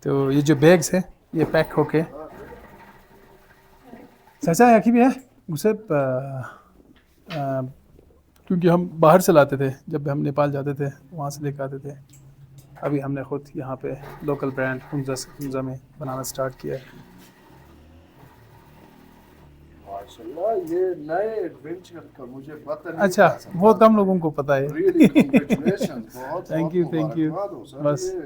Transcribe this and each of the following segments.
تو یہ جو بیگس ہیں یہ پیک ہو کے چاچا یقین بھی ہے اسے کیونکہ ہم باہر سے لاتے تھے جب ہم نیپال جاتے تھے وہاں سے لے کے آتے تھے. ابھی ہم نے خود یہاں پہ لوکل برانڈ ہنزا میں بنانا سٹارٹ کیا ہے. ماشاءاللہ یہ نئے ایڈونچر کا مجھے پتہ نہیں اچھا تھا سر. بہت کم لوگوں کو پتہ ہے. Really congratulation. بہت تھینک بہت یو تھینک یو. مبارکباد ہو سر. بس یہ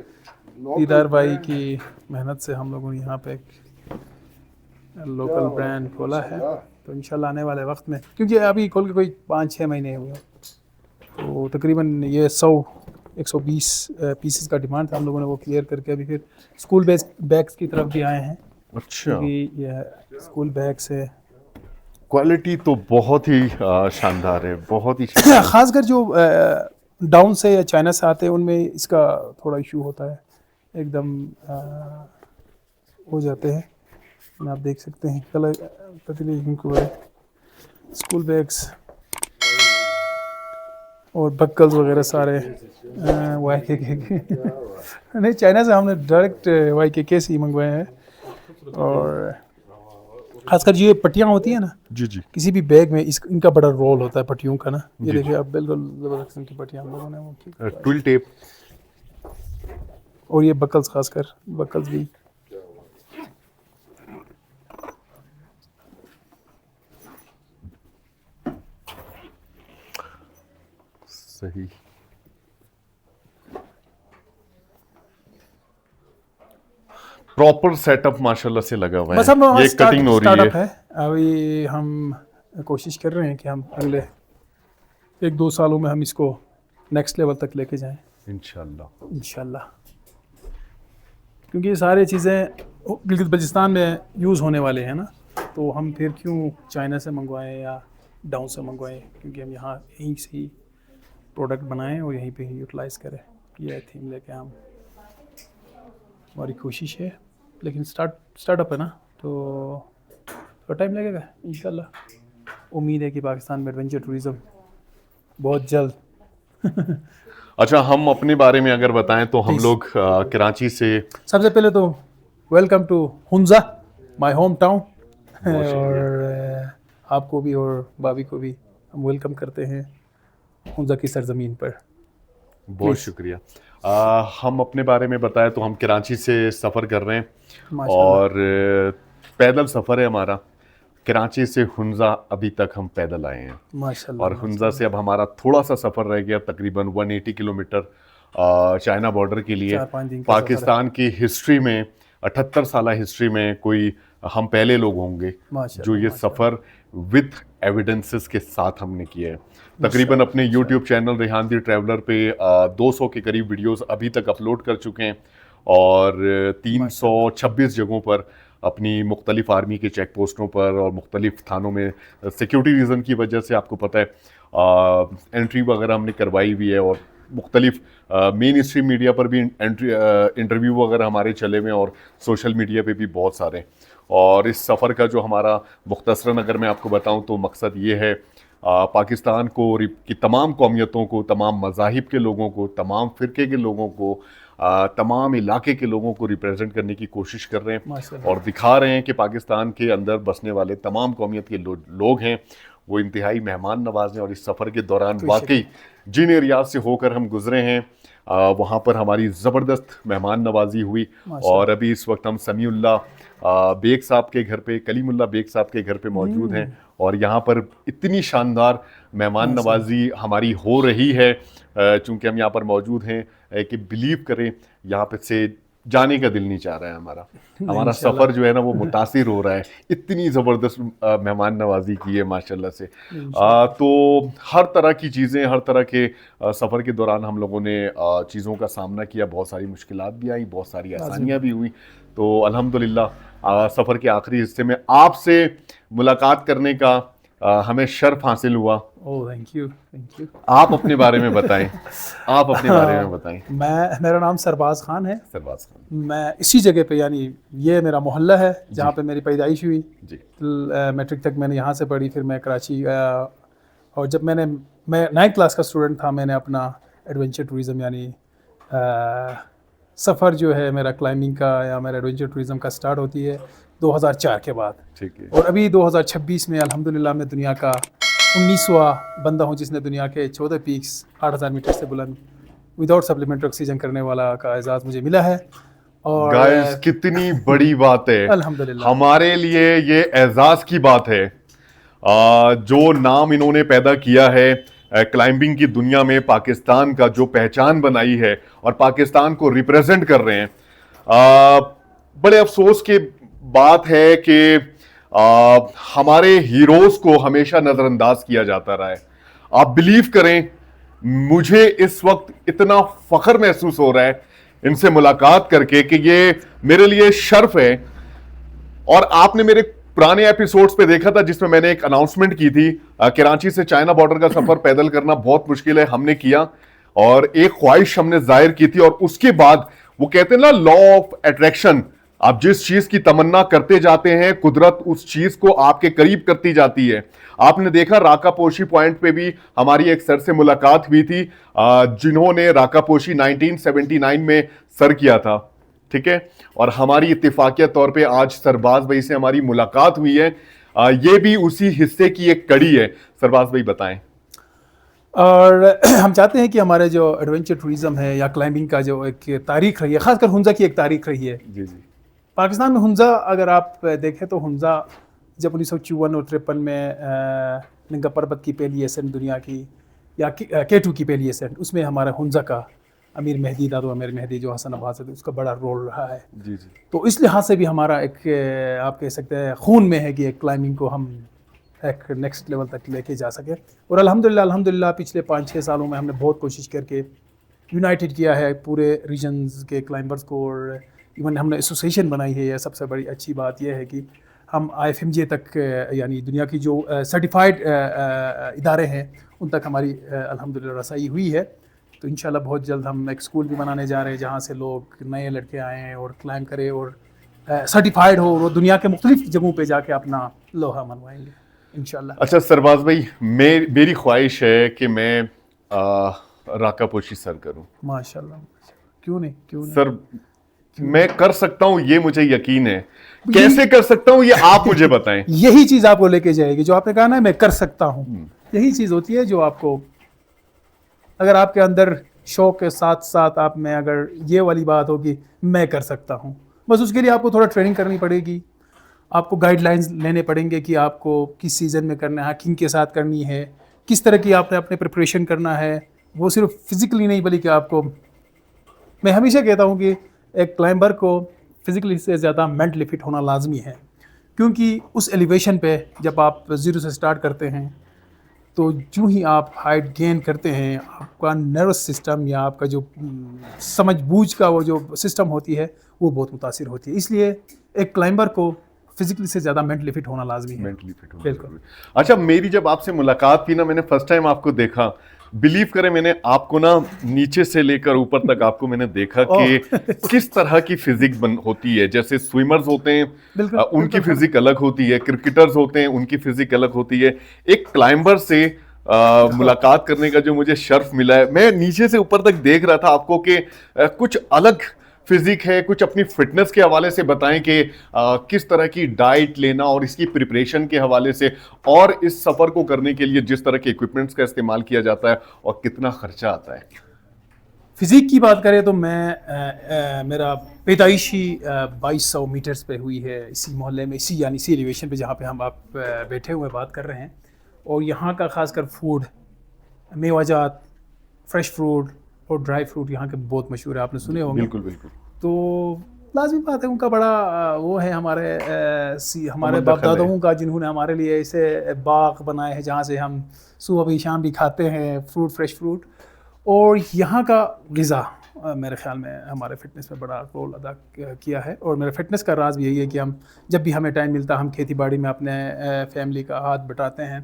لوکل دیدار بھائی برانڈ کی محنت سے ہم لوگوں نے یہاں پہ ایک لوکل برانڈ کھولا ہے. تو انشاءاللہ آنے والے وقت میں کیونکہ ابھی کھول کے کوئی 5-6 مہینے ہوئے تو تقریباً یہ 120 پیسز کا ڈیمانڈ تھا. ہم لوگوں نے وہ کلیئر کر کے ابھی پھر اسکول بیگس کی طرف بھی آئے ہیں. اچھا کیونکہ یہ اسکول بیگس ہے کوالٹی تو بہت ہی شاندار ہے, بہت ہی شاندار. خاص کر جو ڈاؤن سے یا چائنا سے آتے ہیں ان میں اس کا تھوڑا ایشو ہوتا ہے, ایک دم ہو جاتے ہیں. آپ دیکھ سکتے ہیں کلر پتلی کو اسکول بیگس اور بکلز وغیرہ سارے وائی کے نہیں چائنا سے ہم نے ڈائریکٹ وائی کے سے ہی منگوائے ہیں. اور خاص کر جو یہ پٹیاں ہوتی ہیں نا جی جی کسی بھی بیگ میں ان کا بڑا رول ہوتا ہے پٹیوں کا نا. یہ دیکھیے آپ بالکل زبردست قسم کی پٹیاں ہم لوگوں نے وہ کی. Twill tape. اور یہ بکلز خاص کر بکلز بھی صحیح. پراپر سیٹ اپ ماشاءاللہ سے لگا ہوا بس اب ہے. یہ کٹنگ ہو رہی ہے. ابھی ہم کوشش کر رہے ہیں کہ ہم اگلے 1-2 سالوں میں ہم اس کو نیکسٹ لیول تک لے کے جائیں انشاءاللہ. کیونکہ یہ سارے چیزیں گلگت بلتستان میں یوز ہونے والے ہیں نا, تو ہم پھر کیوں چائنا سے منگوائیں یا ڈاؤن سے منگوائیں, کیونکہ ہم یہاں یہیں سے ہی پروڈکٹ بنائیں اور یہیں پہ ہی یوٹیلائز کریں. یہ تھیم لے کے ہماری کوشش ہے. لیکن اسٹارٹ اپ ہے نا تو تھوڑا ٹائم لگے گا انشاءاللہ. امید ہے کہ پاکستان میں ایڈونچر ٹوریزم بہت جلد اچھا ہم اپنے بارے میں اگر بتائیں تو ہم لوگ کراچی سے. سب سے پہلے تو welcome to Hunza my home town. اور آپ کو بھی اور بابی کو بھی ہم ویلکم کرتے ہیں ہنزا کی سرزمین پر. بہت شکریہ. ہم اپنے بارے میں بتائیں تو ہم کراچی سے سفر کر رہے ہیں اور پیدل سفر ہے ہمارا. کراچی سے ہنزا ابھی تک ہم پیدل آئے ہیں اور ہنزا سے اب ہمارا تھوڑا سا سفر رہ گیا تقریباً 180 کلومیٹر چائنا بارڈر کے لیے. پاکستان کی ہسٹری میں 78 سالہ ہسٹری میں کوئی ہم پہلے لوگ ہوں گے جو یہ سفر وتھ ایویڈنسز کے ساتھ ہم نے کیا ہے. تقریباً اپنے یوٹیوب چینل ریحان دی ٹریولر پہ 200 کے قریب ویڈیوز ابھی تک اپلوڈ کر چکے ہیں اور 326 جگہوں پر اپنی مختلف آرمی کے چیک پوسٹوں پر اور مختلف تھانوں میں سیکیورٹی ریزن کی وجہ سے آپ کو پتہ ہے انٹری وغیرہ ہم نے کروائی ہوئی ہے. اور مختلف مین اسٹریم میڈیا پر بھی انٹرویو وغیرہ ہمارے چلے ہوئے ہیں اور سوشل میڈیا پہ بھی بہت سارے. اور اس سفر کا جو ہمارا مختصراً اگر میں آپ کو بتاؤں تو مقصد یہ ہے پاکستان کو کی تمام قومیتوں کو, تمام مذاہب کے لوگوں کو, تمام فرقے کے لوگوں کو, تمام علاقے کے لوگوں کو ریپرزینٹ کرنے کی کوشش کر رہے ہیں اور دکھا رہے ہیں کہ پاکستان کے اندر بسنے والے تمام قومیت کے لوگ ہیں وہ انتہائی مہمان نواز ہیں. اور اس سفر کے دوران واقعی جن ایریاز سے ہو کر ہم گزرے ہیں وہاں پر ہماری زبردست مہمان نوازی ہوئی. اور ابھی اس وقت ہم سمیع اللہ بیگ صاحب کے گھر پہ, کلیم اللہ بیگ صاحب کے گھر پہ موجود ہیں اور یہاں پر اتنی شاندار مہمان نوازی ہماری ہو رہی ہے چونکہ ہم یہاں پر موجود ہیں کہ بلیو کریں یہاں پہ سے جانے کا دل نہیں چاہ رہا ہے. ہمارا سفر جو ہے نا وہ متاثر ہو رہا ہے. اتنی زبردست مہمان نوازی کی ہے ماشاءاللہ سے. تو ہر طرح کی چیزیں, ہر طرح کے سفر کے دوران ہم لوگوں نے چیزوں کا سامنا کیا. بہت ساری مشکلات بھی آئیں, بہت ساری آسانیاں بھی ہوئیں. تو الحمدللہ سفر کے آخری حصے میں آپ سے ملاقات کرنے کا ہمیں شرف حاصل ہوا. Thank you. آپ اپنے بارے میں بتائیں. آپ اپنے بارے میں بتائیں. میرا نام سرباز خان ہے. سرباز خان. میں اسی جگہ پہ یعنی یہ میرا محلہ ہے جہاں پہ میری پیدائش ہوئی. جی. میٹرک تک میں نے یہاں سے پڑھی, پھر میں کراچی گیا اور جب میں 9th کلاس کا اسٹوڈنٹ تھا میں نے اپنا ایڈونچر ٹوریزم یعنی سفر جو ہے میرا کلائمبنگ کا یا میرا ایڈونچر ٹورزم کا سٹارٹ ہوتی ہے 2004 کے بعد. ٹھیک ہے. اور ابھی 2026 میں الحمدللہ میں دنیا کا 19واں بندہ ہوں جس نے دنیا کے 14 پیکس 8000 میٹر سے بلند وداؤٹ سپلیمنٹری آکسیجن کرنے والا کا اعزاز مجھے ملا ہے. اور گائز کتنی بڑی بات ہے الحمدللہ ہمارے لیے, یہ اعزاز کی بات ہے. جو نام انہوں نے پیدا کیا ہے کلائمبنگ کی دنیا میں, پاکستان کا جو پہچان بنائی ہے اور پاکستان کو ریپریزنٹ کر رہے ہیں, بڑے افسوس کی بات ہے کہ ہمارے ہیروز کو ہمیشہ نظر انداز کیا جاتا رہا ہے. آپ بلیو کریں, مجھے اس وقت اتنا فخر محسوس ہو رہا ہے ان سے ملاقات کر کے کہ یہ میرے لیے شرف ہے. اور آپ نے میرے پرانے ایپیسوڈز پہ دیکھا تھا جس میں نے ایک اناؤنسمنٹ کی تھی, کراچی سے چائنا بارڈر کا سفر پیدل کرنا بہت مشکل ہے, ہم نے کیا اور ایک خواہش ہم نے ظاہر کی تھی. اور اس کے بعد وہ کہتے ہیں نا لا آف اٹریکشن, آپ جس چیز کی تمنا کرتے جاتے ہیں قدرت اس چیز کو آپ کے قریب کرتی جاتی ہے. آپ نے دیکھا راکا پوشی پوائنٹ پہ بھی ہماری ایک سر سے ملاقات ہوئی تھی جنہوں نے راکا پوشی 1979 میں سر کیا تھا, ٹھیک ہے, اور ہماری اتفاقیہ طور پہ آج سرباز بھائی سے ہماری ملاقات ہوئی ہے. یہ بھی اسی حصے کی ایک کڑی ہے. سرباز بھائی بتائیں. اور ہم چاہتے ہیں کہ ہمارے جو ایڈونچر ٹورزم ہے یا کلائمبنگ کا جو ایک تاریخ رہی ہے, خاص کر ہنزا کی ایک تاریخ رہی ہے. جی جی. پاکستان میں ہنزا اگر آپ دیکھیں تو ہنزا جب 1954 اور 53 میں ننگا پربت کی پہلی ایسنٹ دنیا کی یا K2 کی پہلی ایسنٹ, اس میں ہمارا ہنزا کا امیر مہدی دادو امیر مہدی جو حسن عباس ہے اس کا بڑا رول رہا ہے. جی جی. تو اس لحاظ سے بھی ہمارا ایک آپ کہہ سکتے ہیں خون میں ہے کہ ایک کلائمبنگ کو ہم ایک نیکسٹ لیول تک لے کے جا سکے. اور الحمدللہ پچھلے 5-6 سالوں میں ہم نے بہت کوشش کر کے یونائٹڈ کیا ہے پورے ریجنز کے کلائمبرز کو, اور ایون ہم نے ایسوسیشن بنائی ہے. یہ سب سے بڑی اچھی بات یہ ہے کہ ہم IFMJ تک یعنی دنیا کی جو سرٹیفائڈ ادارے ہیں ان تک ہماری الحمدللہ رسائی ہوئی ہے. تو انشاءاللہ بہت جلد ہم ایک اسکول بھی بنانے جا رہے ہیں جہاں سے لوگ نئے لڑکے آئیں اور کلائم کریں اور سرٹیفائڈ ہو, اور وہ دنیا کے مختلف جگہوں پہ جا کے اپنا لوہا منوائیں گے انشاءاللہ. اچھا سرباز بھائی, میری خواہش ہے کہ میں راکا پوشی سر کروں. ماشاءاللہ, کیوں نہیں سر, میں کر سکتا ہوں, یہ مجھے یقین ہے. کیسے کر سکتا ہوں یہ آپ مجھے بتائیں. یہی چیز آپ کو لے کے جائے گی جو آپ نے کہا نا میں کر سکتا ہوں, یہی چیز ہوتی ہے جو آپ کو, اگر آپ کے اندر شوق کے ساتھ ساتھ آپ میں اگر یہ والی بات ہوگی میں کر سکتا ہوں, بس اس کے لیے آپ کو تھوڑا ٹریننگ کرنی پڑے گی, آپ کو گائیڈ لائنز لینے پڑیں گے کہ آپ کو کس سیزن میں کرنا ہے, کن کے ساتھ کرنی ہے, کس طرح کی آپ نے اپنے پریپریشن کرنا ہے. وہ صرف فزیکلی نہیں بلکہ آپ کو, میں ہمیشہ کہتا ہوں کہ ایک کلائمبر کو فزیکلی سے زیادہ مینٹلی فٹ ہونا لازمی ہے, کیونکہ اس ایلیویشن پہ جب آپ زیرو سے سٹارٹ کرتے ہیں تو جو ہی آپ ہائٹ گین کرتے ہیں آپ کا نروس سسٹم یا آپ کا جو سمجھ بوجھ کا وہ جو سسٹم ہوتی ہے وہ بہت متاثر ہوتی ہے. اس لیے ایک کلائمبر کو فزیکلی سے زیادہ مینٹلی فٹ ہونا لازمی ہے. مینٹلی فٹ ہونا بالکل. اچھا, میری جب آپ سے ملاقات تھی نا, میں نے فرسٹ ٹائم آپ کو دیکھا, بلیو کریں میں نے آپ کو نا نیچے سے لے کر اوپر تک آپ کو میں نے دیکھا کہ کس طرح کی فزک ہوتی ہے. جیسے سوئمرز ہوتے ہیں ان کی فزک الگ ہوتی ہے, کرکٹرز ہوتے ہیں ان کی فزک الگ ہوتی ہے. ایک کلائمبر سے ملاقات کرنے کا جو مجھے شرف ملا ہے, میں نیچے سے اوپر تک دیکھ رہا تھا آپ کو کہ کچھ الگ فزک ہے. کچھ اپنی فٹنس کے حوالے سے بتائیں کہ کس طرح کی ڈائٹ لینا اور اس کی پریپریشن کے حوالے سے, اور اس سفر کو کرنے کے لیے جس طرح کے ایکوپمنٹس کا استعمال کیا جاتا ہے اور کتنا خرچہ آتا ہے. فزیک کی بات کریں تو میں میرا پیدائشی 2200 میٹرز پہ ہوئی ہے, اسی محلے میں, اسی ایلیویشن پہ جہاں پہ ہم آپ بیٹھے ہوئے بات کر رہے ہیں. اور یہاں کا خاص کر فوڈ, میوہ جات, فریش فروٹ اور ڈرائی فروٹ یہاں کے بہت مشہور ہے, آپ نے سنے ہوں گے. بالکل بالکل. تو لازمی بات ہے ان کا بڑا وہ ہے ہمارے باپ داداؤں کا, جنہوں نے ہمارے لیے ایسے باغ بنائے ہیں جہاں سے ہم صبح بھی شام بھی کھاتے ہیں فروٹ, فریش فروٹ. اور یہاں کا غذا میرے خیال میں ہمارے فٹنس میں بڑا رول ادا کیا ہے. اور میرے فٹنس کا راز بھی یہی ہے کہ ہم جب بھی ہمیں ٹائم ملتا ہم کھیتی باڑی میں اپنے فیملی کا ہاتھ بٹاتے ہیں,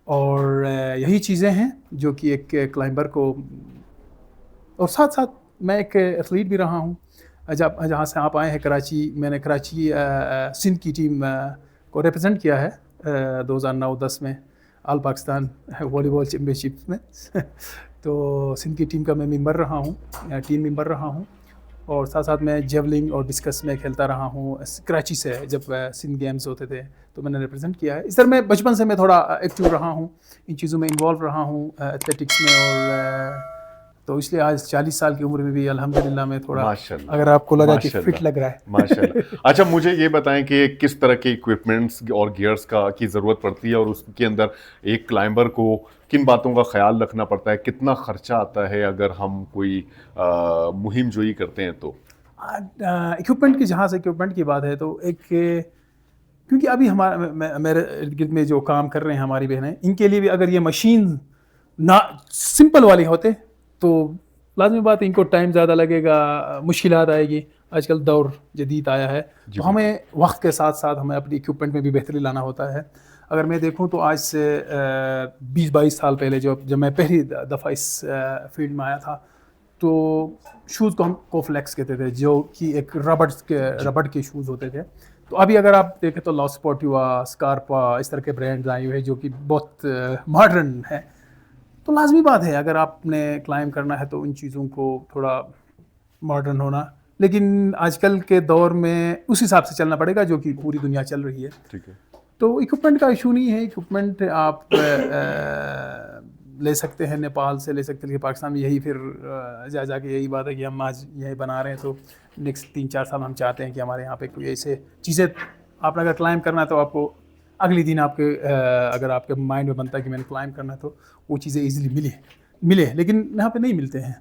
اور یہی چیزیں ہیں جو کہ ایک کلائمبر کو, اور ساتھ ساتھ میں ایک ایتھلیٹ بھی رہا ہوں. جہاں سے آپ آئے ہیں کراچی, میں نے کراچی سندھ کی ٹیم کو ریپرزینٹ کیا ہے 2009-10 میں آل پاکستان والی بال چیمپئن شپ میں. تو سندھ کی ٹیم کا میں ممبر رہا ہوں, ٹیم ممبر رہا ہوں. اور ساتھ ساتھ میں جیولنگ اور ڈسکس میں کھیلتا رہا ہوں کراچی سے. جب سندھ گیمز ہوتے تھے تو میں نے ریپرزینٹ کیا ہے. اس طرح میں بچپن سے میں تھوڑا ایکٹیو رہا ہوں, ان چیزوں میں انوالو رہا ہوں ایتھلیٹکس میں. اور تو اس لیے آج 40 سال کی عمر میں بھی الحمدللہ میں تھوڑا, اگر آپ کو لگا کہ فٹ لگ رہا ہے. ماشاءاللہ. اچھا مجھے یہ بتائیں کہ کس طرح کے اکوپمنٹس اور گیئرس کی ضرورت پڑتی ہے, اور اس کے اندر ایک کلائمبر کو کن باتوں کا خیال رکھنا پڑتا ہے, کتنا خرچہ آتا ہے اگر ہم کوئی مہم جوئی کرتے ہیں تو؟ اکوپمنٹ کی, جہاں سے اکوپمنٹ کی بات ہے تو ایک, کیونکہ ابھی میرے ارد گرد میں جو کام کر رہے ہیں ہماری بہنیں, ان کے لیے بھی اگر یہ مشین نہ سمپل والی ہوتے تو لازمی بات ہے ان کو ٹائم زیادہ لگے گا, مشکلات آئے گی. آج کل دور جدید آیا ہے تو ہمیں وقت کے ساتھ ساتھ ہمیں اپنی اکوپمنٹ میں بھی بہتری لانا ہوتا ہے. اگر میں دیکھوں تو آج سے 20-22 سال پہلے جب میں پہلی دفعہ اس فیلڈ میں آیا تھا تو شوز کو ہم کوفلیکس کہتے تھے, جو کہ ایک ربڑ کے شوز ہوتے تھے. تو ابھی اگر آپ دیکھیں تو لا سپورٹیوا, اسکارپا, اس طرح کے برانڈز آئے ہوئے ہیں جو کہ بہت ماڈرن ہے. تو لازمی بات ہے اگر آپ نے کلائم کرنا ہے تو ان چیزوں کو تھوڑا ماڈرن ہونا, لیکن آج کل کے دور میں اس حساب سے چلنا پڑے گا جو کہ پوری دنیا چل رہی ہے. ٹھیک ہے. تو اکوپمنٹ کا ایشو نہیں ہے, اکوپمنٹ آپ لے سکتے ہیں, نیپال سے لے سکتے ہیں, پاکستان میں یہی پھر جا کے یہی بات ہے کہ ہم آج یہی بنا رہے ہیں تو نیکسٹ 3-4 سال ہم چاہتے ہیں کہ ہمارے یہاں پہ کوئی ایسے چیزیں, آپ نے اگر کلائم کرنا ہے تو آپ کو اگلی دن آپ کے اگر آپ کے مائنڈ میں بنتا ہے کہ میں نے کلائم کرنا ہے تو وہ چیزیں ایزیلی ملے, لیکن یہاں پہ نہیں ملتے ہیں.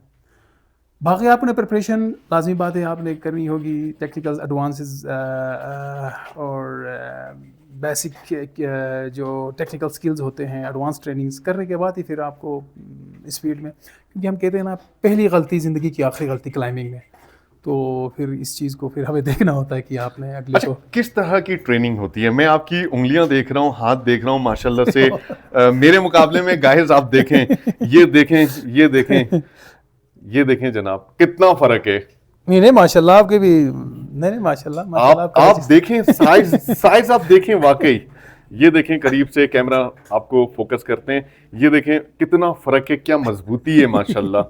باقی آپ نے پریپریشن لازمی بات ہے آپ نے کرنی ہوگی, ٹیکنیکل ایڈوانسز اور بیسک جو ٹیکنیکل سکلز ہوتے ہیں, ایڈوانس ٹریننگز کرنے کے بعد ہی پھر آپ کو اس فیلڈ میں, کیونکہ ہم کہتے ہیں نا پہلی غلطی زندگی کی آخری غلطی کلائمبنگ میں, تو پھر اس چیز کو پھر ہمیں دیکھنا ہوتا ہے کہ آپ نے اگلے کو کس طرح کی ٹریننگ ہوتی ہے. میں آپ کی انگلیاں دیکھ رہا ہوں, ہاتھ دیکھ رہا ہوں ماشاءاللہ سے, میرے مقابلے میں گائز آپ دیکھیں, یہ دیکھیں جناب کتنا فرق ہے. نہیں ماشاءاللہ آپ کے بھی, نہیں ماشاءاللہ آپ دیکھیں سائز آپ دیکھیں, واقعی یہ دیکھیں قریب سے, کیمرہ آپ کو فوکس کرتے ہیں, یہ دیکھیں کتنا فرق ہے, کیا مضبوطی ہے ماشاءاللہ.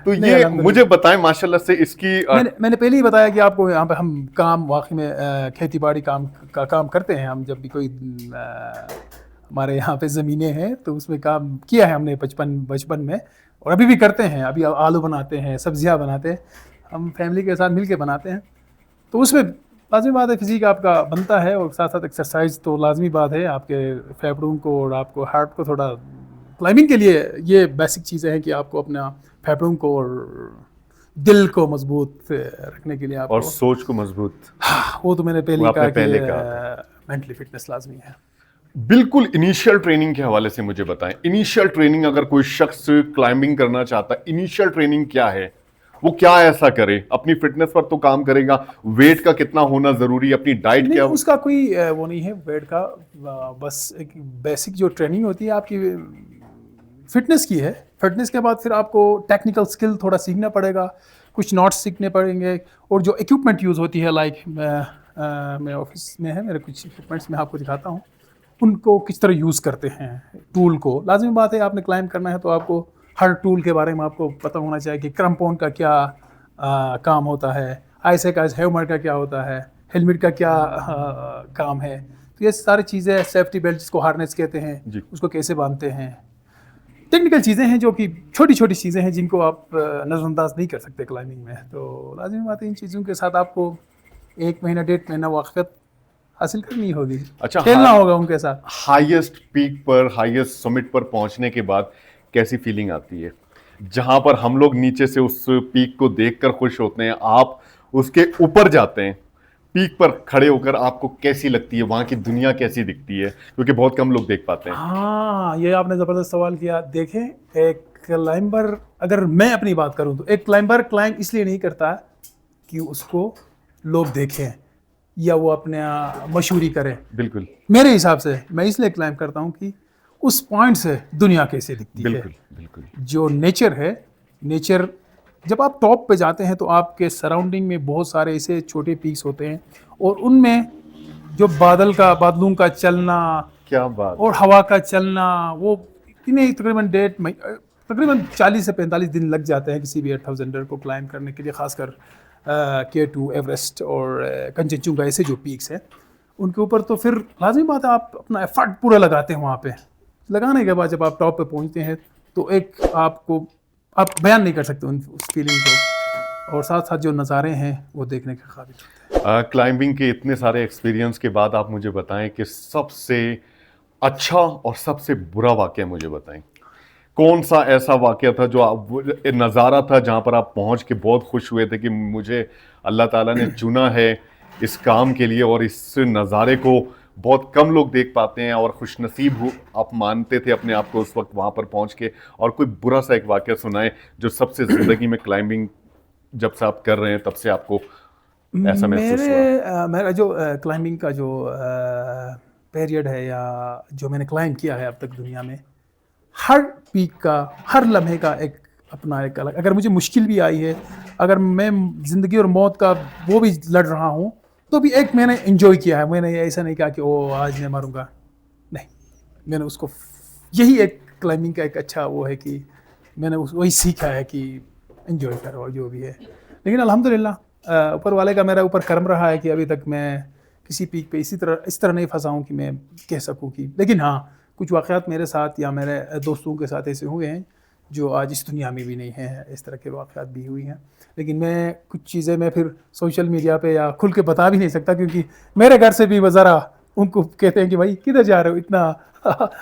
تو یہ مجھے بتائیں ماشاءاللہ سے اس کی, میں نے پہلے ہی بتایا کہ آپ کو یہاں پہ ہم کام واقعی میں کھیتی باڑی کا کام کرتے ہیں. ہم جب بھی کوئی ہمارے یہاں پہ زمینیں ہیں تو اس میں کام کیا ہے ہم نے بچپن میں, اور ابھی بھی کرتے ہیں. ابھی آلو بناتے ہیں, سبزیاں بناتے ہیں, ہم فیملی کے ساتھ مل کے بناتے ہیں. تو اس میں لازمی بات ہے فزیک آپ کا بنتا ہے, اور ساتھ ساتھ ایکسرسائز تو لازمی بات ہے آپ کے پھیپھڑوں کو اور آپ کو ہارٹ کو تھوڑا, کلائمبنگ کے لیے یہ بیسک چیزیں ہیں کہ آپ کو اپنا پھیپھڑوں کو اور دل کو مضبوط رکھنے کے لیے آپ اور سوچ کو مضبوط, وہ تو میں نے پہلے کہا کہ مینٹلی فٹنس لازمی ہے. بالکل. انیشیل ٹریننگ کے حوالے سے مجھے بتائیں, انیشیل ٹریننگ اگر کوئی شخص کلائمبنگ کرنا چاہتا ہے, انیشیل ٹریننگ کیا ہے, وہ کیا ایسا کرے؟ اپنی فٹنس پر تو کام کرے گا, ویٹ کا کتنا ہونا ضروری, اپنی ڈائٹ کیا, اس کا کوئی وہ نہیں ہے ویٹ کا, بس ایک بیسک جو ٹریننگ ہوتی ہے آپ کی فٹنس کی ہے. فٹنس کے بعد پھر آپ کو ٹیکنیکل سکل تھوڑا سیکھنا پڑے گا, کچھ نوٹس سیکھنے پڑیں گے, اور جو ایکوپمنٹ یوز ہوتی ہے لائک میں آفس میں ہے میرے کچھ ایکوپمنٹس میں آپ کو دکھاتا ہوں, ان کو کس طرح یوز کرتے ہیں ٹول کو. لازمی بات ہے آپ نے کلائم کرنا ہے تو آپ کو ہر ٹول کے بارے میں آپ کو پتہ ہونا چاہیے کہ کرمپون کا کیا کام ہوتا ہے, آئسے کا ہیومر کا کیا ہوتا ہے, ہیلمٹ کا کیا کام ہے. تو یہ ساری چیزیں, سیفٹی بیلٹ جس کو ہارنیس کہتے ہیں, اس کو کیسے باندھتے ہیں, ٹیکنیکل چیزیں ہیں جو کہ چھوٹی چھوٹی چیزیں ہیں جن کو آپ نظر انداز نہیں کر سکتے کلائمبنگ میں. تو لازمی بات ہے ان چیزوں کے ساتھ آپ کو 1 مہینہ 1.5 مہینہ واقعیت حاصل کرنی ہوگی, کھیلنا ہوگا ان کے ساتھ. ہائیسٹ پیک پر, ہائیسٹ سمٹ پر پہنچنے کے بعد کیسی فیلنگ آتی ہے؟ جہاں پر ہم لوگ نیچے سے اس پیک کو دیکھ کر خوش ہوتے ہیں, آپ اس کے اوپر جاتے ہیں, پیک پر کھڑے ہو کر آپ کو کیسی لگتی ہے, وہاں کی دنیا کیسی دکھتی ہے, کیونکہ بہت کم لوگ دیکھ پاتے ہیں. ہاں, یہ آپ نے زبردست سوال کیا. دیکھیں ایک کلائمبر, اگر میں اپنی بات کروں تو ایک کلائمبر کلائم اس لیے نہیں کرتا کہ اس کو لوگ دیکھیں یا وہ اپنے مشہوری کرے. بالکل میرے حساب سے میں اس لیے کلائم کرتا ہوں کہ اس پوائنٹ سے دنیا کیسے دکھتی ہے. بالکل جو نیچر ہے, نیچر جب آپ ٹاپ پہ جاتے ہیں تو آپ کے سراؤنڈنگ میں بہت سارے ایسے چھوٹے پیکس ہوتے ہیں, اور ان میں جو بادلوں کا چلنا, کیا بات, اور ہوا کا چلنا, وہ اتنے تقریباً 40 سے 45 دن لگ جاتے ہیں کسی بھی 8000 کو کلائم کرنے کے لیے, خاص کر K2 ایوریسٹ اور کنچنجنگا ایسے جو پیکس ہیں ان کے اوپر تو پھر لازمی بات ہے آپ اپنا ایفرٹ پورا لگاتے ہیں وہاں پہ. لگانے کے بعد جب آپ ٹاپ پہ پہنچتے ہیں تو ایک آپ بیان نہیں کر سکتے اس فیلنگ کو, اور ساتھ ساتھ جو نظارے ہیں وہ دیکھنے کے قابل ہوتے ہیں. کلائمبنگ کے اتنے سارے ایکسپیرینس کے بعد آپ مجھے بتائیں کہ سب سے اچھا اور سب سے برا واقعہ مجھے بتائیں. کون سا ایسا واقعہ تھا جو نظارہ تھا جہاں پر آپ پہنچ کے بہت خوش ہوئے تھے کہ مجھے اللہ تعالیٰ نے چنا ہے اس کام کے لیے, اور اس نظارے کو بہت کم لوگ دیکھ پاتے ہیں, اور خوش نصیب آپ مانتے تھے اپنے آپ کو اس وقت وہاں پر پہنچ کے؟ اور کوئی برا سا ایک واقعہ سنائیں جو سب سے زندگی میں کلائمبنگ جب سے آپ کر رہے ہیں تب سے آپ کو ایسا محسوس ہوا. میرا جو کلائمبنگ کا جو پیریڈ ہے یا جو میں نے کلائمب کیا ہے اب تک دنیا میں, ہر پیک کا ہر لمحے کا ایک اپنا ایک الگ, اگر مجھے مشکل بھی آئی ہے, اگر میں زندگی اور موت کا وہ بھی لڑ رہا ہوں تو بھی ایک میں نے انجوائے کیا ہے. میں نے ایسا نہیں کہا کہ او آج میں مروں گا, نہیں, میں نے اس کو یہی ایک کلائمبنگ کا ایک اچھا وہ ہے کہ میں نے وہی سیکھا ہے کہ انجوائے کرو جو بھی ہے. لیکن الحمدللہ اوپر والے کا میرا اوپر کرم رہا ہے کہ ابھی تک میں کسی پیک پہ اس طرح نہیں پھنسا ہوں کہ میں کہہ سکوں کہ, لیکن ہاں کچھ واقعات میرے ساتھ یا میرے دوستوں کے ساتھ ایسے ہوئے ہیں جو آج اس دنیا میں بھی نہیں ہیں, اس طرح کے واقعات بھی ہوئی ہیں. لیکن میں کچھ چیزیں میں پھر سوشل میڈیا پہ یا کھل کے بتا بھی نہیں سکتا, کیونکہ میرے گھر سے بھی وہ ذرا ان کو کہتے ہیں کہ بھائی کدھر جا رہے ہو, اتنا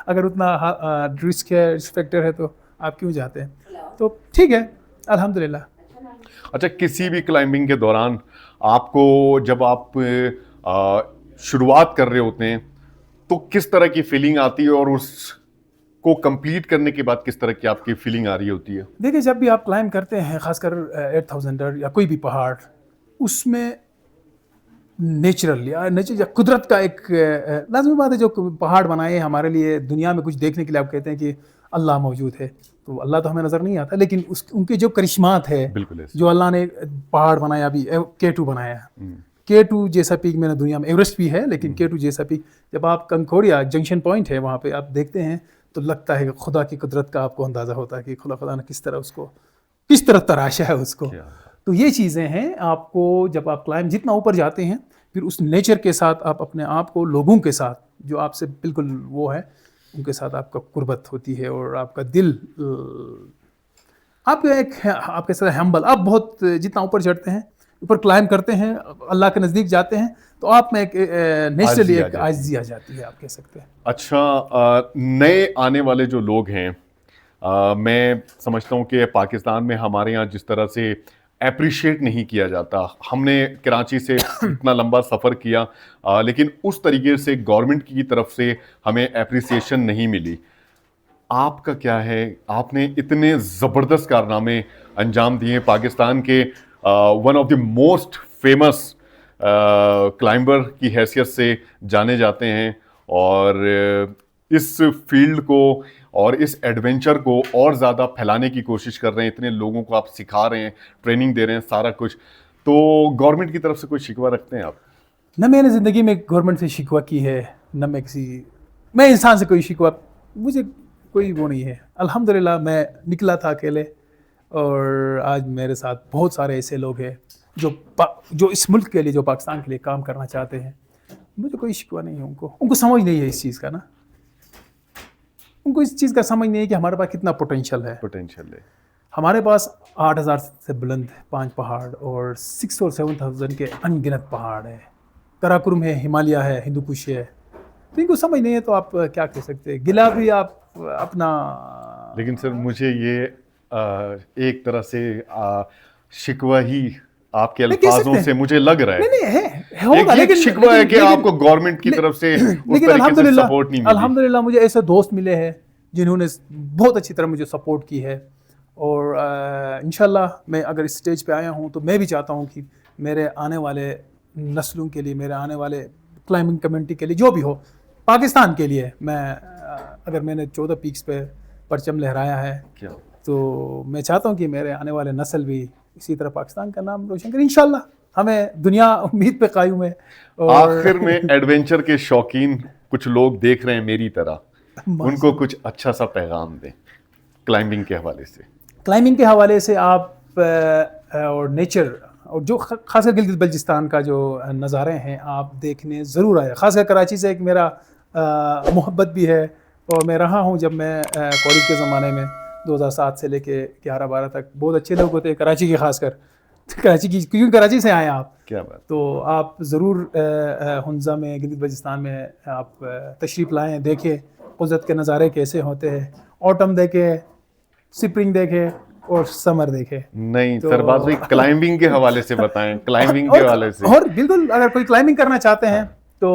اگر اتنا رسک ہے, رسک فیکٹر ہے تو آپ کیوں جاتے ہیں. تو ٹھیک ہے الحمدللہ. اچھا, کسی بھی کلائمبنگ کے دوران آپ کو جب آپ شروعات کر رہے ہوتے ہیں تو کس طرح کی فیلنگ آتی ہے, اور اس کو کمپلیٹ کرنے کے بعد کس طرح کی آپ کی فیلنگ آ رہی ہوتی ہے؟ دیکھیں جب بھی آپ کلائم کرتے ہیں, خاص کر 8000 یا کوئی بھی پہاڑ, اس میں نیچرل یا قدرت کا ایک لازمی بات ہے. جو پہاڑ بنائے ہمارے لیے دنیا میں کچھ دیکھنے کے لیے, آپ کہتے ہیں کہ اللہ موجود ہے, تو اللہ تو ہمیں نظر نہیں آتا, لیکن ان کے جو کرشمات ہے جو اللہ نے پہاڑ بنایا, ابھی K2 بنایا ہے, K2 جیسا پیک میں نے دنیا میں, ایوریسٹ بھی ہے لیکن K2 جیسا پیک, جب آپ کنکوڈیا جنکشن پوائنٹ ہے وہاں پہ آپ دیکھتے ہیں تو لگتا ہے کہ خدا کی قدرت کا آپ کو اندازہ ہوتا ہے کہ خدا نے کس طرح اس کو کس طرح تراشا ہے اس کو. تو یہ چیزیں ہیں, آپ کو جب آپ کلائم جتنا اوپر جاتے ہیں پھر اس نیچر کے ساتھ آپ اپنے آپ کو لوگوں کے ساتھ جو آپ سے بالکل وہ ہے ان کے ساتھ آپ کا قربت ہوتی ہے, اور آپ کا دل آپ کے ساتھ ہمبل, آپ بہت جتنا اوپر چڑھتے ہیں, اوپر کلائم کرتے ہیں, اللہ کے نزدیک جاتے ہیں, تو آپ میں ایک نیچرلی ایک عاجزی آ جاتی ہے, آپ کہہ سکتے ہیں. اچھا, نئے آنے والے جو لوگ ہیں, میں سمجھتا ہوں کہ پاکستان میں ہمارے یہاں جس طرح سے اپریشیٹ نہیں کیا جاتا, ہم نے کراچی سے اتنا لمبا سفر کیا لیکن اس طریقے سے گورنمنٹ کی طرف سے ہمیں اپریسیشن نہیں ملی. آپ کا کیا ہے؟ آپ نے اتنے زبردست کارنامے انجام دیے, پاکستان کے one of the most famous climber کی حیثیت سے جانے جاتے ہیں, اور اس فیلڈ کو اور اس ایڈونچر کو اور زیادہ پھیلانے کی کوشش کر رہے ہیں. اتنے لوگوں کو آپ سکھا رہے ہیں, ٹریننگ دے رہے ہیں, سارا کچھ. تو گورنمنٹ کی طرف سے کوئی شکوہ رکھتے ہیں آپ؟ نہ میں نے زندگی میں گورنمنٹ سے شکوہ کی ہے, نہ میں انسان سے کوئی شکوہ, مجھے کوئی وہ نہیں ہے. الحمدللہ میں نکلا تھا اکیلے, اور آج میرے ساتھ بہت سارے ایسے لوگ ہیں جو اس ملک کے لیے, جو پاکستان کے لیے کام کرنا چاہتے ہیں. مجھے کوئی شکوہ نہیں ہے. ان کو سمجھ نہیں ہے اس چیز کا, نا ان کو اس چیز کا سمجھ نہیں ہے کہ ہمارے پاس کتنا پوٹینشیل ہے. ہمارے پاس 8000 سے بلند 5 پہاڑ اور 6 اور 7000 کے ان گنت پہاڑ ہے, کراکرم ہے, ہمالیہ ہے, ہندو کش ہے. تو ان کو سمجھ نہیں ہے تو آپ کیا کہہ سکتے ہیں, گلا بھی آپ اپنا. لیکن سر مجھے یہ ایک طرح سے شکوہ ہی آپ کے الفاظوں سے مجھے لگ رہا ہے, ایک شکوہ ہے کہ آپ کو گورنمنٹ کی طرف سے اس طریقے سے سپورٹ نہیں ملی. الحمدللہ مجھے ایسے دوست ملے ہیں جنہوں نے بہت اچھی طرح مجھے سپورٹ کی ہے, اور انشاءاللہ میں اگر اس سٹیج پہ آیا ہوں تو میں بھی چاہتا ہوں کہ میرے آنے والے نسلوں کے لیے, میرے آنے والے کلائمبنگ کمیونٹی کے لیے, جو بھی ہو, پاکستان کے لیے, میں اگر میں نے 14 پیکس پہ پرچم لہرایا ہے تو میں چاہتا ہوں کہ میرے آنے والے نسل بھی اسی طرح پاکستان کا نام روشن کرے. انشاءاللہ ہمیں دنیا امید پہ قائم ہے. آخر میں ایڈونچر کے شوقین کچھ لوگ دیکھ رہے ہیں میری طرح, ان کو کچھ اچھا سا پیغام دیں کلائمبنگ کے حوالے سے. کلائمبنگ کے حوالے سے آپ اور نیچر اور جو خاص کر گلگت بلتستان کا جو نظارے ہیں آپ دیکھنے ضرور آئے. خاص کر کراچی سے ایک میرا محبت بھی ہے, اور میں رہا ہوں جب میں کالج کے زمانے میں 2007 سے لے کے 11-12 تک. بہت اچھے لوگ ہوتے ہیں کراچی کے, خاص کر کراچی کی, کیونکہ کراچی سے آئے آپ. کیا بات. تو آپ ضرور ہنزا میں, گلگت بلتستان میں آپ تشریف لائیں, دیکھیں قدرت کے نظارے کیسے ہوتے ہیں. آٹم دیکھیں, سپرنگ دیکھیں اور سمر دیکھیں. نہیں سرباز بھائی کلائمبنگ کے حوالے سے بتائیں, کلائمبنگ کے حوالے سے. اور بالکل اگر کوئی کلائمبنگ کرنا چاہتے ہیں تو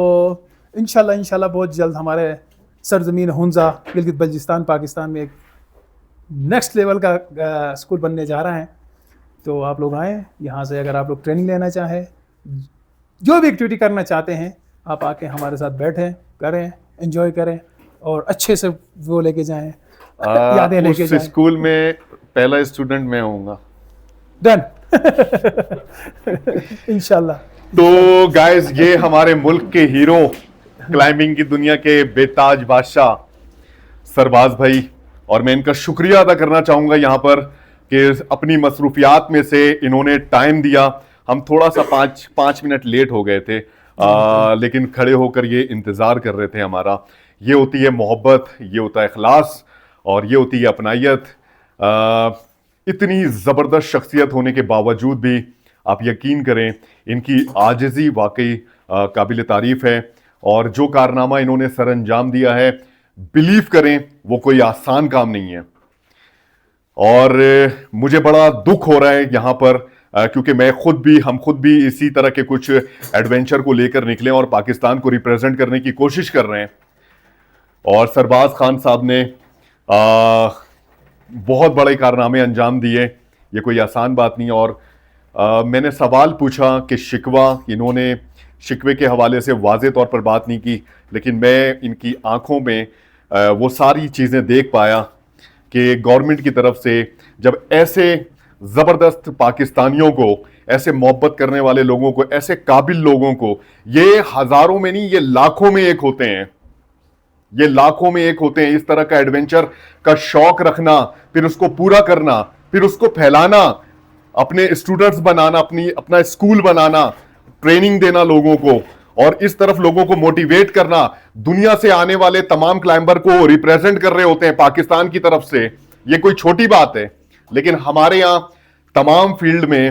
انشاءاللہ بہت جلد ہمارے سرزمین ہنزا گلگت بلتستان پاکستان میں ایک نیکسٹ لیول کا اسکول بننے جا رہا ہے. تو آپ لوگ آئیں یہاں سے. اگر آپ لوگ ٹریننگ لینا چاہیں, جو بھی ایکٹیویٹی کرنا چاہتے ہیں, آپ آ کے ہمارے ساتھ بیٹھیں, کریں, انجوائے کریں اور اچھے سے وہ لے کے جائیں, یادیں لے کے اس جائیں. اسکول میں پہلا اسٹوڈنٹ میں ہوں گا. ڈن. انشاءاللہ. تو گائز یہ ہمارے ملک کے ہیرو, کلائمبنگ کی دنیا کے بے تاج بادشاہ سرباز بھائی, اور میں ان کا شکریہ ادا کرنا چاہوں گا یہاں پر کہ اپنی مصروفیات میں سے انہوں نے ٹائم دیا. ہم تھوڑا سا 5 منٹ لیٹ ہو گئے تھے, لیکن کھڑے ہو کر یہ انتظار کر رہے تھے ہمارا. یہ ہوتی ہے محبت, یہ ہوتا ہے اخلاص, اور یہ ہوتی ہے اپنائیت. اتنی زبردست شخصیت ہونے کے باوجود بھی آپ یقین کریں ان کی عاجزی واقعی قابل تعریف ہے, اور جو کارنامہ انہوں نے سر انجام دیا ہے بلیو کریں وہ کوئی آسان کام نہیں ہے. اور مجھے بڑا دکھ ہو رہا ہے یہاں پر, کیونکہ ہم خود بھی اسی طرح کے کچھ ایڈونچر کو لے کر نکلے اور پاکستان کو ریپریزنٹ کرنے کی کوشش کر رہے ہیں. اور سرباز خان صاحب نے بہت بڑے کارنامے انجام دیے, یہ کوئی آسان بات نہیں. اور میں نے سوال پوچھا کہ انہوں نے شکوے کے حوالے سے واضح طور پر بات نہیں کی, لیکن میں ان کی آنکھوں میں وہ ساری چیزیں دیکھ پایا کہ گورنمنٹ کی طرف سے جب ایسے زبردست پاکستانیوں کو, ایسے محبت کرنے والے لوگوں کو, ایسے قابل لوگوں کو, یہ ہزاروں میں نہیں یہ لاکھوں میں ایک ہوتے ہیں, یہ لاکھوں میں ایک ہوتے ہیں. اس طرح کا ایڈونچر کا شوق رکھنا, پھر اس کو پورا کرنا, پھر اس کو پھیلانا, اپنے اسٹوڈنٹس بنانا, اپنا اسکول بنانا, ٹریننگ دینا لوگوں کو, اور اس طرف لوگوں کو موٹیویٹ کرنا. دنیا سے آنے والے تمام کلائمبر کو ریپریزنٹ کر رہے ہوتے ہیں پاکستان کی طرف سے. یہ کوئی چھوٹی بات ہے, لیکن ہمارے یہاں تمام فیلڈ میں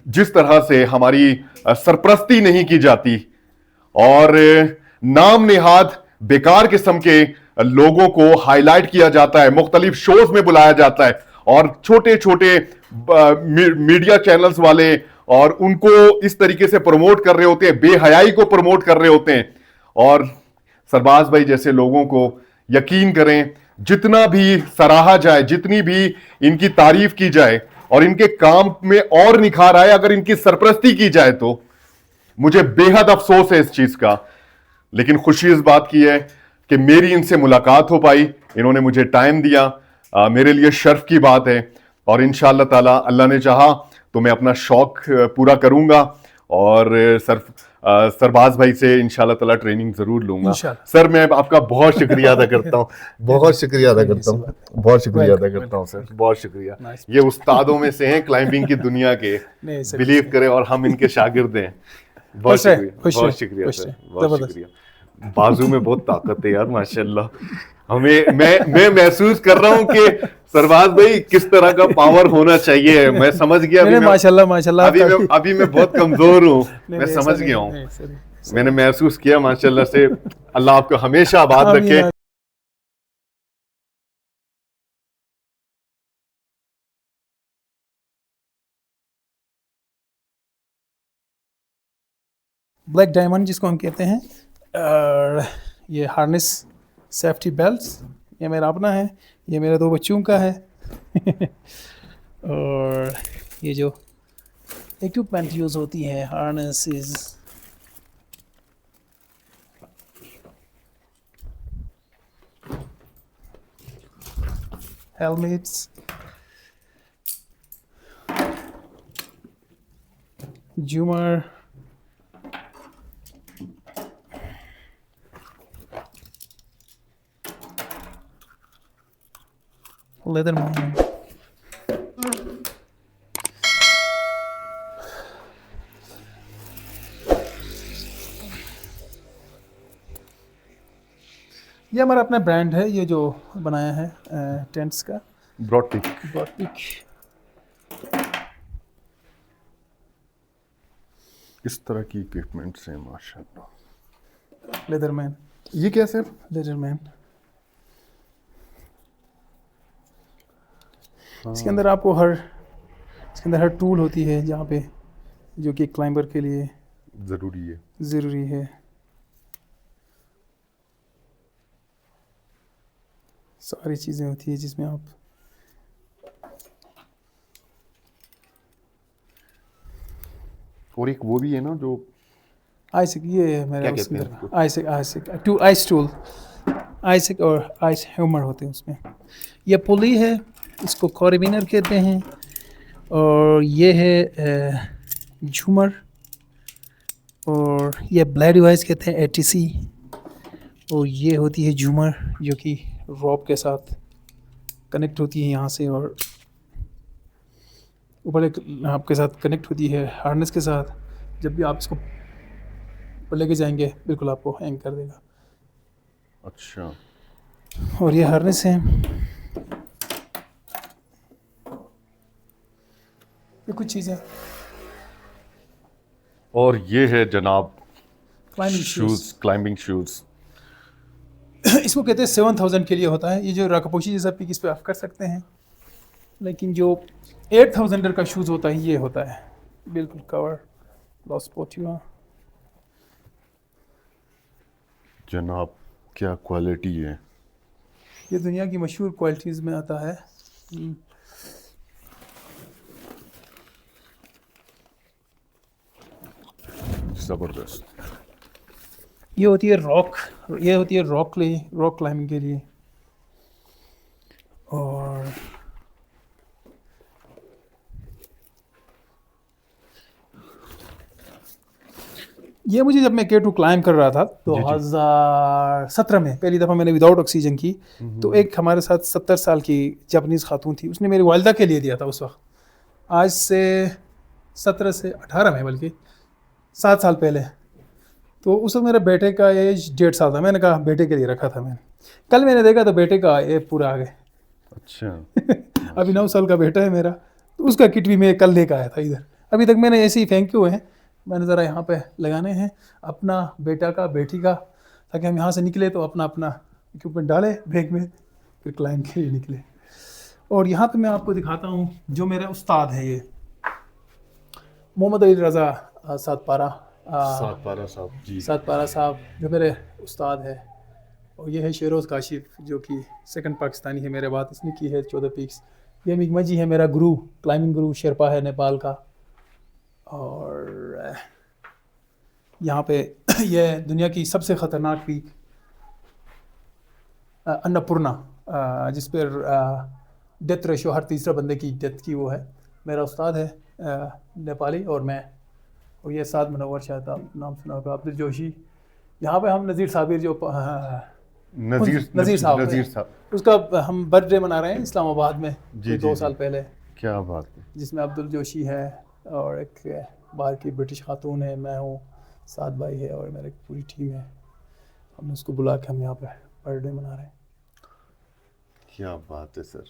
جس طرح سے ہماری سرپرستی نہیں کی جاتی اور نام نہاد بیکار قسم کے لوگوں کو ہائی لائٹ کیا جاتا ہے, مختلف شوز میں بلایا جاتا ہے, اور چھوٹے چھوٹے میڈیا چینلز والے اور ان کو اس طریقے سے پروموٹ کر رہے ہوتے ہیں, بے حیائی کو پروموٹ کر رہے ہوتے ہیں. اور سرباز بھائی جیسے لوگوں کو یقین کریں جتنا بھی سراہا جائے, جتنی بھی ان کی تعریف کی جائے اور ان کے کام میں اور نکھار آئے, اگر ان کی سرپرستی کی جائے تو مجھے بے حد افسوس ہے اس چیز کا. لیکن خوشی اس بات کی ہے کہ میری ان سے ملاقات ہو پائی, انہوں نے مجھے ٹائم دیا, میرے لیے شرف کی بات ہے. اور انشاءاللہ تعالی اللہ نے چاہا تو میں اپنا شوق پورا کروں گا, اور سرباز بھائی سے انشاءاللہ تعالی ٹریننگ ضرور لوں گا. سر میں آپ کا بہت شکریہ ادا کرتا ہوں, بہت شکریہ ادا کرتا ہوں, بہت شکریہ ادا کرتا ہوں سر, بہت شکریہ. یہ استادوں میں سے ہیں کلائمبنگ کی دنیا کے, بلیو کریں, اور ہم ان کے شاگرد ہیں. بہت شکریہ, بہت شکریہ سر, بہت شکریہ. بازو میں بہت طاقت ہے یار ماشاءاللہ. میں محسوس کر رہا ہوں کہ سرباز بھائی کس طرح کا پاور ہونا چاہیے. میں سمجھ گیا, ابھی میں بہت کمزور ہوں, میں سمجھ گیا ہوں, میں نے محسوس کیا ماشاءاللہ سے. اللہ آپ کو ہمیشہ آباد رکھے. بلیک ڈائمنڈ جس کو ہم کہتے ہیں, یہ ہارنس سیفٹی بیلٹس یہ میرا اپنا ہے, یہ میرے 2 بچوں کا ہے. اور یہ جو ایکوپمنٹ یوز ہوتی ہے, ہارنسز, ہیلمیٹس, جومر, لیدر مائن, یہ ہمارا اپنا برانڈ ہے, یہ جو بنایا ہے ٹینٹس کا, براڈ پیک. Broad Peak. اس طرح کی اکوپمنٹس ہیں ماشاء اللہ. لیدر مین, یہ کیا سر؟ لیدر مین. اس کے اندر آپ کو اس کے اندر ہر ٹول ہوتی ہے جہاں پہ جو کہ کلائمبر کے لیے ضروری ہے. ساری چیزیں ہوتی ہیں جس میں آپ اور ایک وہ بھی ہے نا جو آئسک, یہ ہے میرا اس کہتے ہیں اندر آئسک آئس ٹول, آئسک اور آئس ہیومر ہوتے ہیں اس میں. یہ پلی ہے, اس کو کاربینر کہتے ہیں, اور یہ ہے جھومر, اور یہ بلیڈ ڈیوائس کہتے ہیں ATC, اور یہ ہوتی ہے جھومر جو کہ روپ کے ساتھ کنیکٹ ہوتی ہے یہاں سے, اور اوپر ایک آپ کے ساتھ کنیکٹ ہوتی ہے ہارنس کے ساتھ. جب بھی آپ اس کو اوپر لے کے جائیں گے بالکل آپ کو ہینگ کر دے گا. اچھا, اور یہ ہارنس ہے. یہ کچھ چیزیں, اور یہ ہے جناب کلائمبنگ شوز, کلائمبنگ شوز. اس کو کہتے ہیں 7000 کے لیے ہوتا ہے. یہ جو راکاپوشی جیسا پک اس پہ آپ کر سکتے ہیں, لیکن جو 8000 کا شوز ہوتا ہے یہ ہوتا ہے بالکل کور لاس پوٹیوا. جناب کیا کوالٹی ہے. یہ دنیا کی مشہور کوالٹیز میں آتا ہے. زبردست. یہ ہوتی ہے راک کلائمبنگ کے لیے. اور یہ مجھے جب میں K2 کلائم کر رہا تھا 2017 میں پہلی دفعہ میں نے وداؤٹ آکسیجن کی, تو ایک ہمارے ساتھ 70 سال کی جاپنیز خاتون تھی, اس نے میری والدہ کے لیے دیا تھا اس وقت, آج سے 17 سے 18 میں, بلکہ 7 سال پہلے. تو اس وقت میرے بیٹے کا ایج 1.5 سال تھا. میں نے کہا بیٹے کے لیے رکھا تھا میں نے. کل میں نے دیکھا تو بیٹے کا ایج پورا آ گئے. اچھا. ابھی 9 سال کا بیٹا ہے میرا, تو اس کا کٹ بھی میں کل لے کے آیا تھا ادھر. ابھی تک میں نے ایسے ہی پھینکے ہوئے ہیں, میں نے ذرا یہاں پہ لگانے ہیں اپنا بیٹا کا بیٹی کا, تاکہ ہم یہاں سے نکلے تو اپنا اکوپمنٹ ڈالے بیگ میں, پھر کلائم کے لیے نکلے. اور یہاں پہ میں آپ کو دکھاتا ہوں جو میرے استاد ہے, یہ محمد علی رضا ساتپارہ صاحب جی, ساتپارہ صاحب جو میرے استاد ہے. اور یہ ہے شیروز کاشف جو کہ سیکنڈ پاکستانی ہے میرے بعد, اس نے کی ہے 14 پیکس. یہ مگما جی ہے میرا گرو, کلائمبنگ گرو, شیرپا ہے نیپال کا. اور یہاں پہ یہ دنیا کی سب سے خطرناک پیک اناپورنا, جس پر ڈیتھ ریشو ہر تیسرا بندے کی ڈیتھ کی, وہ ہے میرا استاد ہے نیپالی, اور میں. اور یہ سعد منور شاید آپ نام سنا ہوگا, عبد الجوشی. یہاں پہ ہم نذیر صابر جو نذیر صاحب, اس کا ہم برتھ ڈے منا رہے ہیں اسلام آباد میں 2 سال پہلے. کیا بات ہے. جس میں عبد الجوشی ہے, اور ایک باہر کی برٹش خاتون ہے, میں ہوں, سعد بھائی ہے, اور میری پوری ٹیم ہے. ہم نے اس کو بلا کے ہم یہاں پہ برتھ ڈے منا رہے ہیں. کیا بات ہے سر.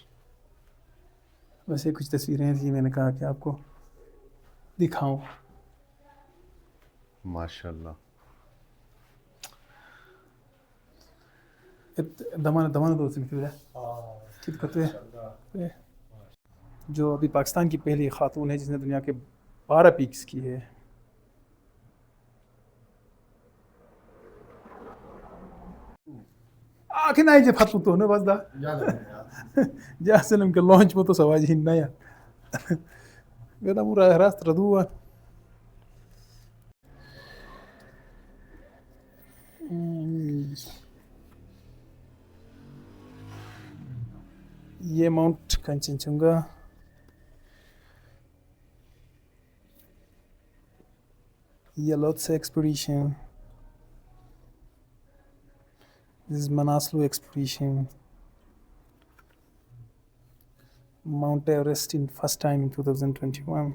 ویسے کچھ تصویریں تھیں, میں نے کہا کہ آپ کو دکھاؤں. ماشاء اللہ. دمان دو جو ابھی پاکستان کی پہلی خاتون ہے جس نے دنیا کے 12 پیکس کی ہے. آخر نہیں جب فتو تو بس دا جا سلم کے لانچ میں تو سواج ہی نیا پورا راست ردو. یہ ماؤنٹ کنچنجنگا, یہ لوتسے expedition, this is Manaslu expedition, Mount Everest in first time in 2021.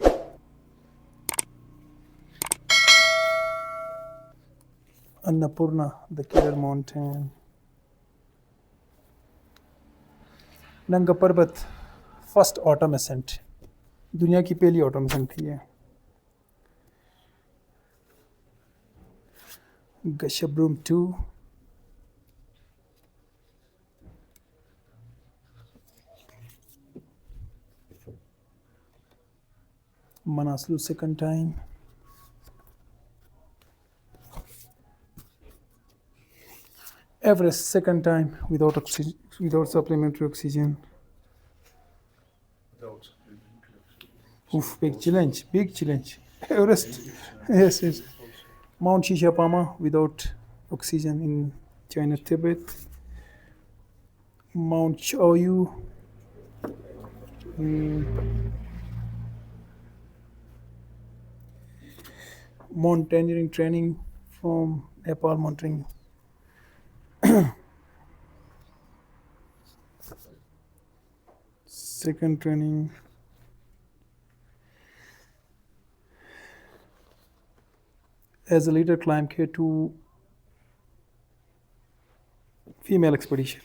Annapurna, the killer mountain. ننگا پربت فرسٹ آٹم اسینٹ, دنیا کی پہلی آٹم اسینٹ تھی یہ. گشبروم 2, Manaslu second time, Everest second time without oxygen, without supplementary oxygen. Oof, big challenge, big challenge. Everest, yes, yes. Mount Shishapama without oxygen in China, Tibet. Mount Chaoyu. Mountaineering training from Nepal mountaineering. Second training. As a leader, climb K2 female expedition.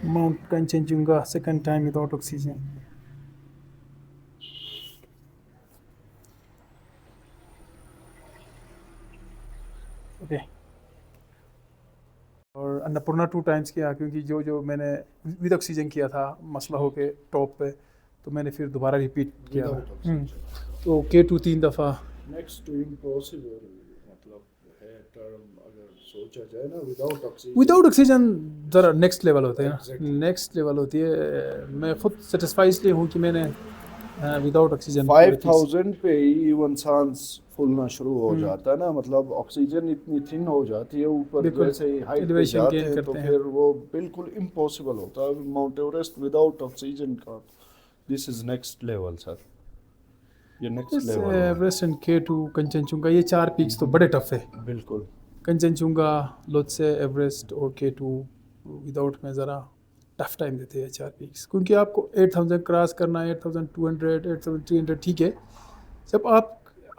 Mount Kanchenjunga second time without oxygen. Okay. اور Annapurna 2 times کیا, کیونکہ جو میں نے with oxygen کیا تھا مسئلہ ہو کے ٹاپ پہ, تو میں نے پھر دوبارہ ریپیٹ کیا. تو K2 3 دفعہ. نیکسٹ ٹو امپاسبل مطلب ہے ٹرم اگر سوچا جائے نا, وداؤٹ آکسیجن ذرا نیکسٹ لیول ہوتے ہیں نا, نیکسٹ لیول ہوتی ہے. میں خود سیٹسفائی اس لیے ہوں کہ میں نے وداؤٹ آکسیجن 5000 پہ ہی انسان پھولنا شروع ہو جاتا ہے نا, مطلب آکسیجن اتنی تھن ہو جاتی ہے اوپر جیسے ہائٹ پہ جاتے ہیں تو پھر وہ بالکل امپاسبل ہوتا ہے. ماؤنٹ ایوریسٹ وداؤٹ آکسیجن کا دس از نیکسٹ لیول سر, یہ next level. Everest and K2 Kanchenjunga, یہ 4 پیکس تو بڑے ٹف ہے. بالکل کنچنجنگا, لوتسے, ایوریسٹ اور K2 وداؤٹ میں ذرا ٹف ٹائم دیتے ہیں 4 پیکس, کیونکہ آپ کو 8000 کراس کرنا ہے, 8200, 8300, ٹھیک ہے. جب آپ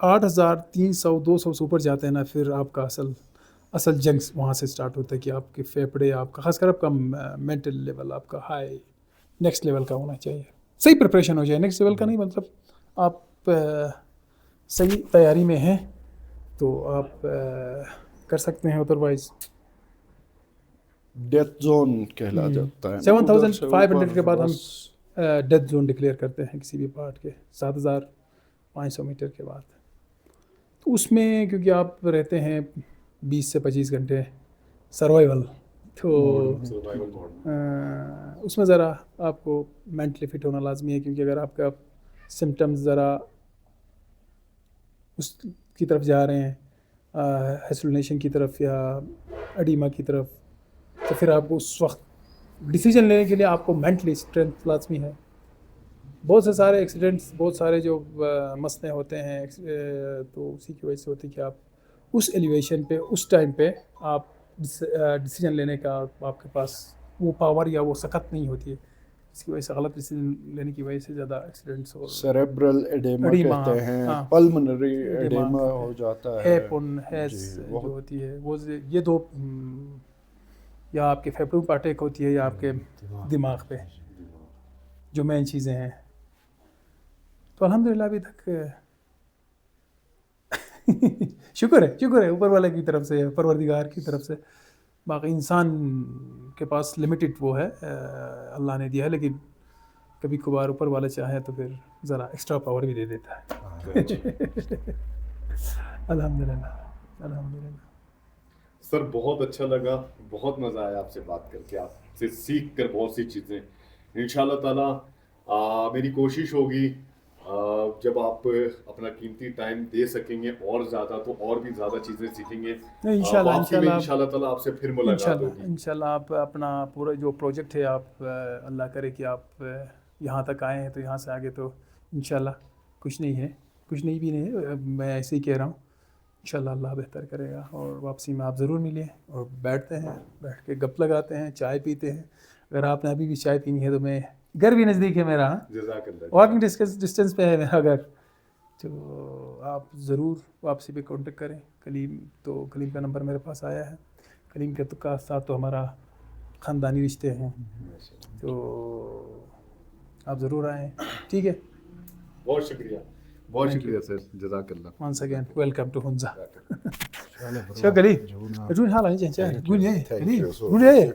8300 200 سے اوپر جاتے ہیں نا, پھر آپ کا اصل جنگ وہاں سے سٹارٹ ہوتا ہے کہ آپ کے پھیپڑے, آپ کا خاص کر آپ کا مینٹل لیول آپ کا ہائی نیکسٹ لیول کا ہونا چاہیے. صحیح پریپریشن ہو جائے, نیکسٹ لیول کا نہیں مطلب آپ صحیح تیاری میں ہیں تو آپ کر سکتے ہیں, ادروائز ڈیتھ زون کہلا جاتا ہے. 7500 کے بعد ہم ڈیتھ زون ڈکلیئر کرتے ہیں کسی بھی پارٹ کے, 7500 میٹر کے بعد. تو اس میں کیونکہ آپ رہتے ہیں 20 سے 25 گھنٹے سروائیول, تو اس میں ذرا آپ کو مینٹلی فٹ ہونا لازمی ہے, کیونکہ اگر آپ کا سمٹمز ذرا اس کی طرف جا رہے ہیں, ہیلوسینیشن کی طرف یا ایڈیما کی طرف, تو پھر آپ کو اس وقت ڈیسیجن لینے کے لیے آپ کو مینٹلی اسٹرینتھ لازمی ہے. بہت سے سارے ایکسیڈنٹس, بہت سارے جو مسئلے ہوتے ہیں تو اسی کی وجہ سے ہوتی ہے کہ آپ اس ایلیویشن پہ اس ٹائم پہ آپ ڈیسیجن لینے کا آپ کے پاس وہ پاور یا وہ سخت نہیں ہوتی ہے, اس کی وجہ سے غلط ڈیسیجن لینے کی وجہ سے زیادہ ایکسیڈنٹس اور سیریبرل ایڈیما کہتے ہیں, پلمنری ایڈیما ہو جاتا ہے, ایپون ہیز جو ہوتی ہے وہ, یہ دو یا آپ کے پھیپھڑوں پہ اٹیک ہوتی ہے یا آپ کے دماغ پہ, جو مین چیزیں ہیں. تو الحمدللہ ابھی تک شکر ہے اوپر والے کی طرف سے, پروردگار کی طرف سے. باقی انسان کے پاس لمیٹڈ وہ ہے, اللہ نے دیا ہے, لیکن کبھی کبھار اوپر والا چاہے تو پھر ذرا ایکسٹرا پاور بھی دے دیتا ہے. الحمدللہ. سر بہت اچھا لگا, بہت مزہ آیا آپ سے بات کر کے, آپ سے سیکھ کر بہت سی چیزیں. انشاءاللہ تعالیٰ میری کوشش ہوگی جب آپ اپنا قیمتی ٹائم دے سکیں گے اور زیادہ تو اور بھی زیادہ چیزیں سیکھیں گے انشاءاللہ تعالیٰ آپ سے پھر ملاقات ہوگی. انشاءاللہ آپ اپنا پورا جو پروجیکٹ ہے, آپ اللہ کرے کہ آپ یہاں تک آئے ہیں, تو یہاں سے آگے تو انشاءاللہ کچھ نہیں بھی نہیں ہے, میں ایسے ہی کہہ رہا ہوں. انشاءاللہ اللہ بہتر کرے گا, اور واپسی میں آپ ضرور ملیے, اور بیٹھتے ہیں, بیٹھ کے گپ لگاتے ہیں, چائے پیتے ہیں. اگر آپ نے ابھی بھی چائے پینی ہے تو میں, گھر بھی نزدیک ہے میرا, واکنگ ڈسٹینس پہ ہے میرا گھر, تو آپ ضرور واپسی پہ کانٹیکٹ کریں. کلیم کا نمبر میرے پاس آیا ہے. کلیم کے ساتھ تو ہمارا خاندانی رشتے ہیں, تو آپ ضرور آئیں. ٹھیک ہے, بہت شکریہ سر, جزاک اللہ. once again welcome to Hunza. شو کلیم جون حالا نہیں چاہیے